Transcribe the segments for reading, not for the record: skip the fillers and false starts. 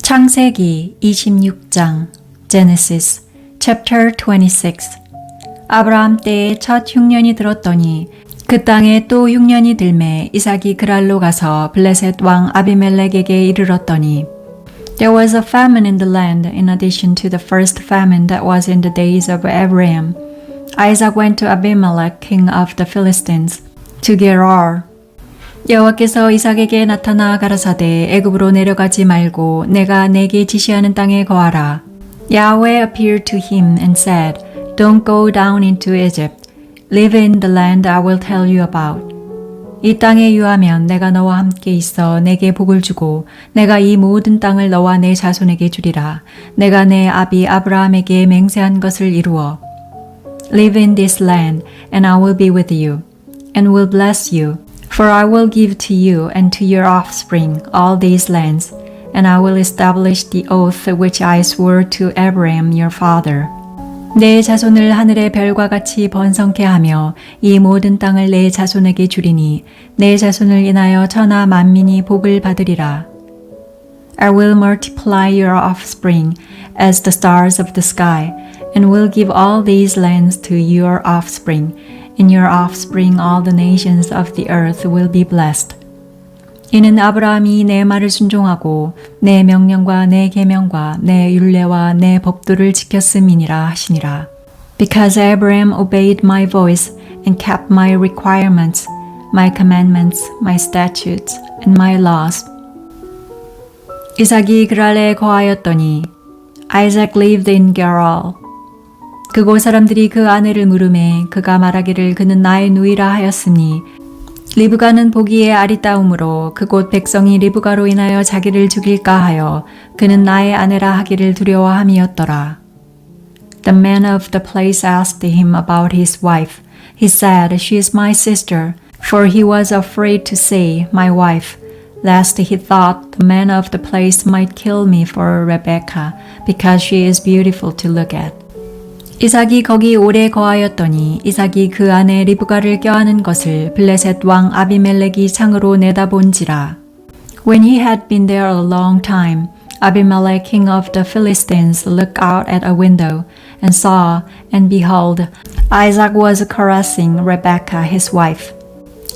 창세기 26장 Genesis chapter 26 아브라함 때에 첫 흉년이 들었더니 그 땅에 또 흉년이 들매 이삭이 그랄로 가서 블레셋 왕 아비멜렉에게 이르렀더니 There was a famine in the land in addition to the first famine that was in the days of Abraham. Isaac went to Abimelech king of the Philistines to Gerar. 여호와께서 이삭에게 나타나 가라사대 애굽으로 내려가지 말고 내가 내게 지시하는 땅에 거하라. Yahweh appeared to him and said, Don't go down into Egypt. Live in the land I will tell you about. 이 땅에 유하면 내가 너와 함께 있어 내게 복을 주고 내가 이 모든 땅을 너와 내 자손에게 주리라. 내가 내 아비 아브라함에게 맹세한 것을 이루어. Live in this land and I will be with you and will bless you. For I will give to you and to your offspring all these lands, and I will establish the oath which I swore to Abraham your father. 내 자손을 하늘의 별과 같이 번성케 하며 이 모든 땅을 내 자손에게 주리니 내 자손을 인하여 천하 만민이 복을 받으리라. I will multiply your offspring as the stars of the sky, and will give all these lands to your offspring. In your offspring all the nations of the earth will be blessed. 이는 아브라함이 내 말을 순종하고 내 명령과 내 계명과 내 율례와 내 법도를 지켰음이니라 하시니라. Because Abraham obeyed my voice and kept my requirements, my commandments, my statutes, and my laws. 이삭이 그랄에 거하였더니 Isaac lived in Gerar. 그곳 사람들이 그 아내를 물으매 그가 말하기를 그는 나의 누이라 하였으니 리브가는 보기에 아리따움으로 그곳 백성이 리브가로 인하여 자기를 죽일까 하여 그는 나의 아내라 하기를 두려워함이었더라. The man of the place asked him about his wife. He said, She is my sister, for he was afraid to say, my wife, lest he thought the man of the place might kill me for Rebekah, because she is beautiful to look at. 이삭이 거기 오래 거하였더니 이삭이 그 아내 리브가를 껴안은 것을 블레셋 왕 아비멜렉이 창으로 내다본지라. When he had been there a long time, Abimelech king of the Philistines looked out at a window and saw, and behold, Isaac was caressing Rebekah his wife.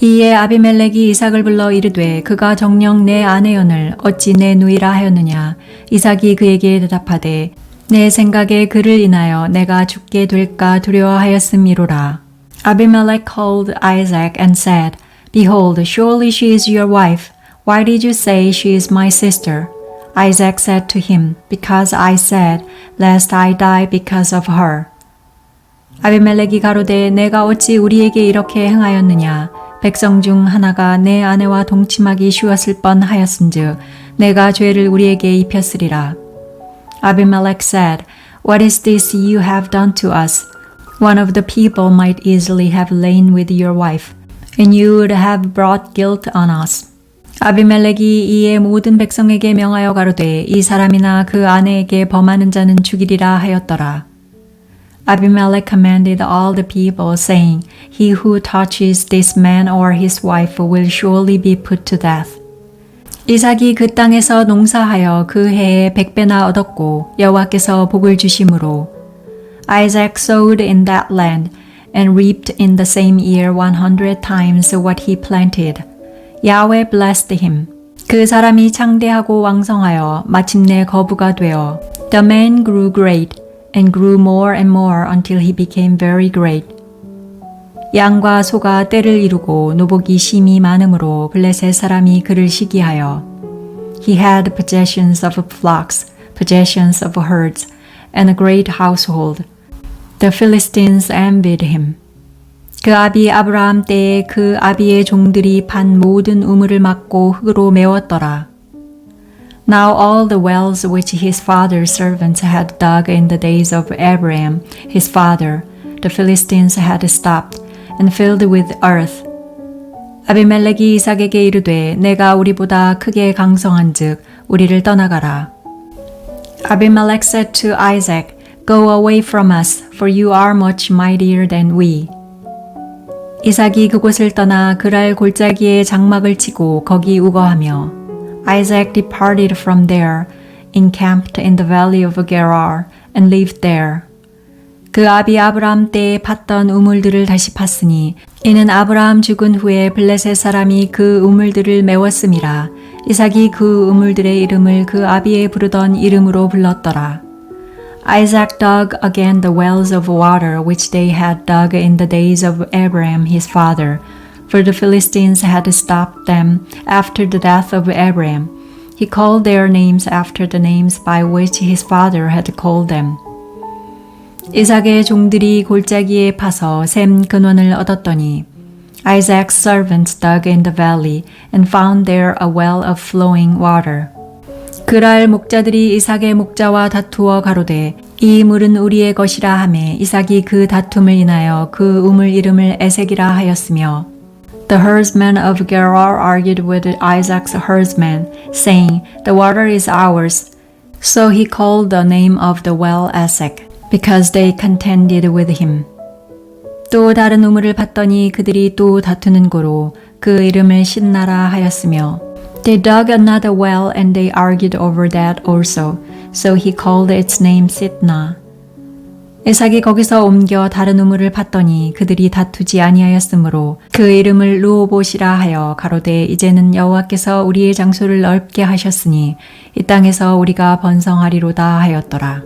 이에 아비멜렉이 이삭을 불러 이르되 그가 정녕 내 아내여늘 어찌 내 누이라 하였느냐. 이삭이 그에게 대답하되 내 생각에 그를 인하여 내가 죽게 될까 두려워하였음이로라. Abimelech called Isaac and said, Behold, surely she is your wife. Why did you say she is my sister? Isaac said to him, Because I said, lest I die because of her. 아비멜렉이 가로되 내가 어찌 우리에게 이렇게 행하였느냐. 백성 중 하나가 내 아내와 동침하기 쉬웠을 뻔하였은즉 내가 죄를 우리에게 입혔으리라. Abimelech said, What is this you have done to us? One of the people might easily have lain with your wife, and you would have brought guilt on us. 아비멜렉이 이에 모든 백성에게 명하여 가로되 이 사람이나 그 아내에게 범하는 자는 죽이리라 하였더라. Abimelech commanded all the people, saying, He who touches this man or his wife will surely be put to death. 이삭이 그 땅에서 농사하여 그 해에 100배나 얻었고 여호와께서 복을 주심으로 Isaac sowed in that land and reaped in the same year 100 times what he planted. Yahweh blessed him. 그 사람이 창대하고 왕성하여 마침내 거부가 되어 The man grew great and grew more and more until he became very great. 양과 소가 떼를 이루고 노복이 심히 많음으로 블레셋 사람이 그를 시기하여 He had possessions of flocks, possessions of herds, and a great household. The Philistines envied him. 그 아비 아브라함 때에 그 아비의 종들이 반 모든 우물을 막고 흙으로 메웠더라. Now all the wells which his father's servants had dug in the days of Abraham, his father, the Philistines had stopped and filled with earth. 아비멜렉이 이삭에게 이르되 내가 우리보다 크게 강성한즉 우리를 떠나가라. Abimelech said to Isaac, Go away from us, for you are much mightier than we. 이삭이 그곳을 떠나 그랄 골짜기에 장막을 치고 거기 우거하며 Isaac departed from there encamped in the valley of Gerar and lived there. 그 아비 아브라함 때에 팠던 우물들을 다시 팠으니 이는 아브라함 죽은 후에 블레셋 사람이 그 우물들을 메웠음이라. 이삭이 그 우물들의 이름을 그 아비에 부르던 이름으로 불렀더라. Isaac dug again the wells of water which they had dug in the days of Abraham his father, for the Philistines had stopped them after the death of Abraham. He called their names after the names by which his father had called them. 이삭의 종들이 골짜기에 파서 샘 근원을 얻었더니 Isaac's servants dug in the valley and found there a well of flowing water. 그랄 목자들이 이삭의 목자와 다투어 가로되 이 물은 우리의 것이라 하매 이삭이 그 다툼을 인하여 그 우물 이름을 에색이라 하였으며 The herdsmen of Gerar argued with Isaac's herdsmen, saying, The water is ours. So he called the name of the well Esek, because they contended with him. 또 다른 우물을 팠더니 그들이 또 다투는 고로 그 이름을 신나라 하였으며 They dug another well and they argued over that also, so he called its name Sitna. 이삭이 거기서 옮겨 다른 우물을 팠더니 그들이 다투지 아니하였으므로 그 이름을 루오봇이라 하여 가로되 이제는 여호와께서 우리의 장소를 넓게 하셨으니 이 땅에서 우리가 번성하리로다 하였더라.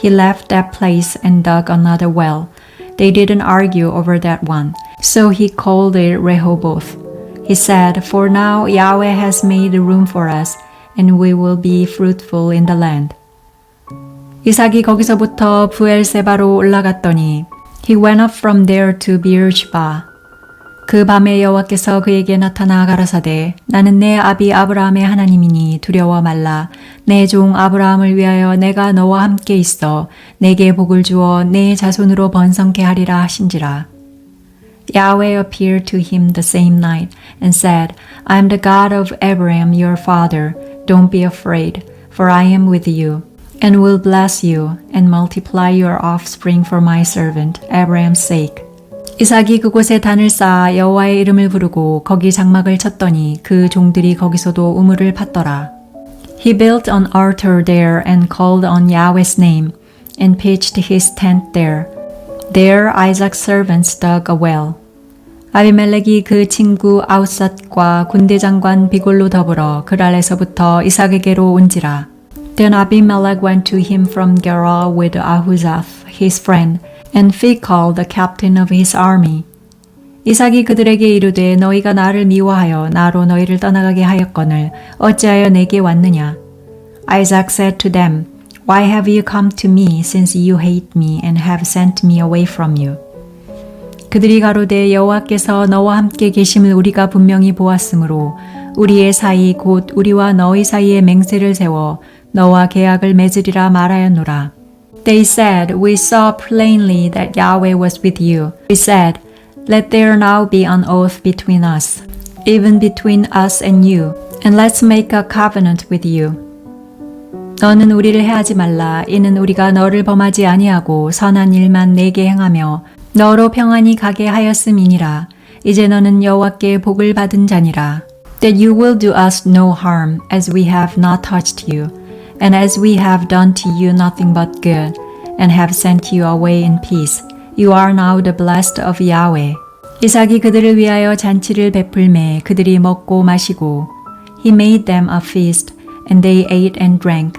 He left that place and dug another well. They didn't argue over that one, so he called it Rehoboth. He said, For now Yahweh has made room for us, and we will be fruitful in the land. 이삭이 거기서부터 부엘세바로 올라갔더니 He went up from there to Beersheba. 그 밤에 여호와께서 그에게 나타나 가라사대 나는 내 아비 아브라함의 하나님이니 두려워 말라. 내 종 아브라함을 위하여 내가 너와 함께 있어 내게 복을 주어 내 자손으로 번성케 하리라 하신지라. Yahweh appeared to him the same night and said, I am the God of Abraham your father. Don't be afraid, for I am with you. And will bless you and multiply your offspring for my servant Abraham's sake. 이삭이 그곳에 단을 쌓아 여호와의 이름을 부르고 거기 장막을 쳤더니 그 종들이 거기서도 우물을 팠더라. He built an altar there and called on Yahweh's name and pitched his tent there. There Isaac's servants dug a well. 아비멜렉이 그 친구 아웃삿과 군대 장관 비골로 더불어 그랄에서부터 이삭에게로 온지라. Then Abimelech went to him from Gerar with Ahuzath, his friend, and Phicol, the captain of his army. 이삭이 그들에게 이르되 너희가 나를 미워하여 나로 너희를 떠나가게 하였거늘 어찌하여 내게 왔느냐? Isaac said to them, Why have you come to me since you hate me and have sent me away from you? 그들이 가로되 여호와께서 너와 함께 계심을 우리가 분명히 보았으므로 우리의 사이 곧 우리와 너희 사이에 맹세를 세워 너와 계약을 맺으리라 말하였노라. They said, We saw plainly that Yahweh was with you. We said, Let there now be an oath between us, even between us and you, and let's make a covenant with you. 너는 우리를 해하지 말라. 이는 우리가 너를 범하지 아니하고 선한 일만 내게 행하며 너로 평안히 가게 하였음이니라. 이제 너는 여호와께 복을 받은 자니라. That you will do us no harm, as we have not touched you. And as we have done to you nothing but good, and have sent you away in peace, you are now the blessed of Yahweh. 이삭이 그들을 위하여 잔치를 베풀매 그들이 먹고 마시고 He made them a feast, and they ate and drank.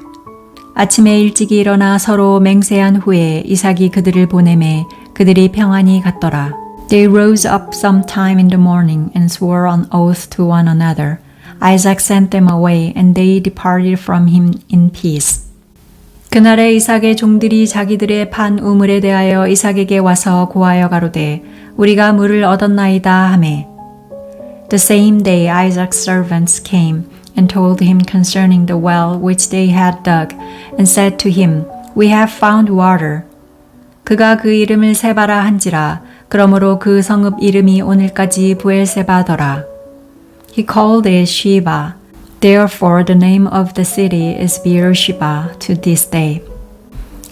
아침에 일찍이 일어나 서로 맹세한 후에 이삭이 그들을 보내매 그들이 평안히 갔더라. They rose up sometime in the morning and swore an oath to one another. Isaac sent them away, and they departed from him in peace. 그날에 이삭의 종들이 자기들의 판 우물에 대하여 이삭에게 와서 고하여 가로되 우리가 물을 얻었나이다 하매 The same day Isaac's servants came and told him concerning the well which they had dug, and said to him, We have found water. 그가 그 이름을 세바라 한지라. 그러므로 그 성읍 이름이 오늘까지 부엘세바더라. He called it Sheba. Therefore the name of the city is Beersheba to this day.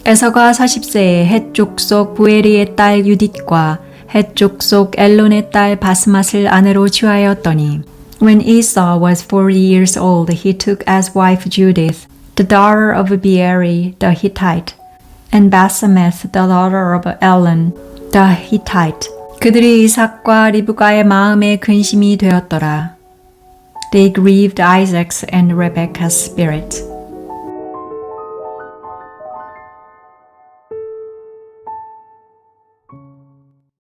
에서가 40세에 헷 족 부에리의 딸 유딧과 헷 족 엘론의 딸 바스맛을 아내로 취하였더니 When Esau was 40 years old, he took as wife Judith, the daughter of Beeri the Hittite, and Basemath the daughter of Elon the Hittite. 그들이 이삭과 리브가의 마음에 근심이 되었더라. They grieved Isaac's and Rebekah's spirit.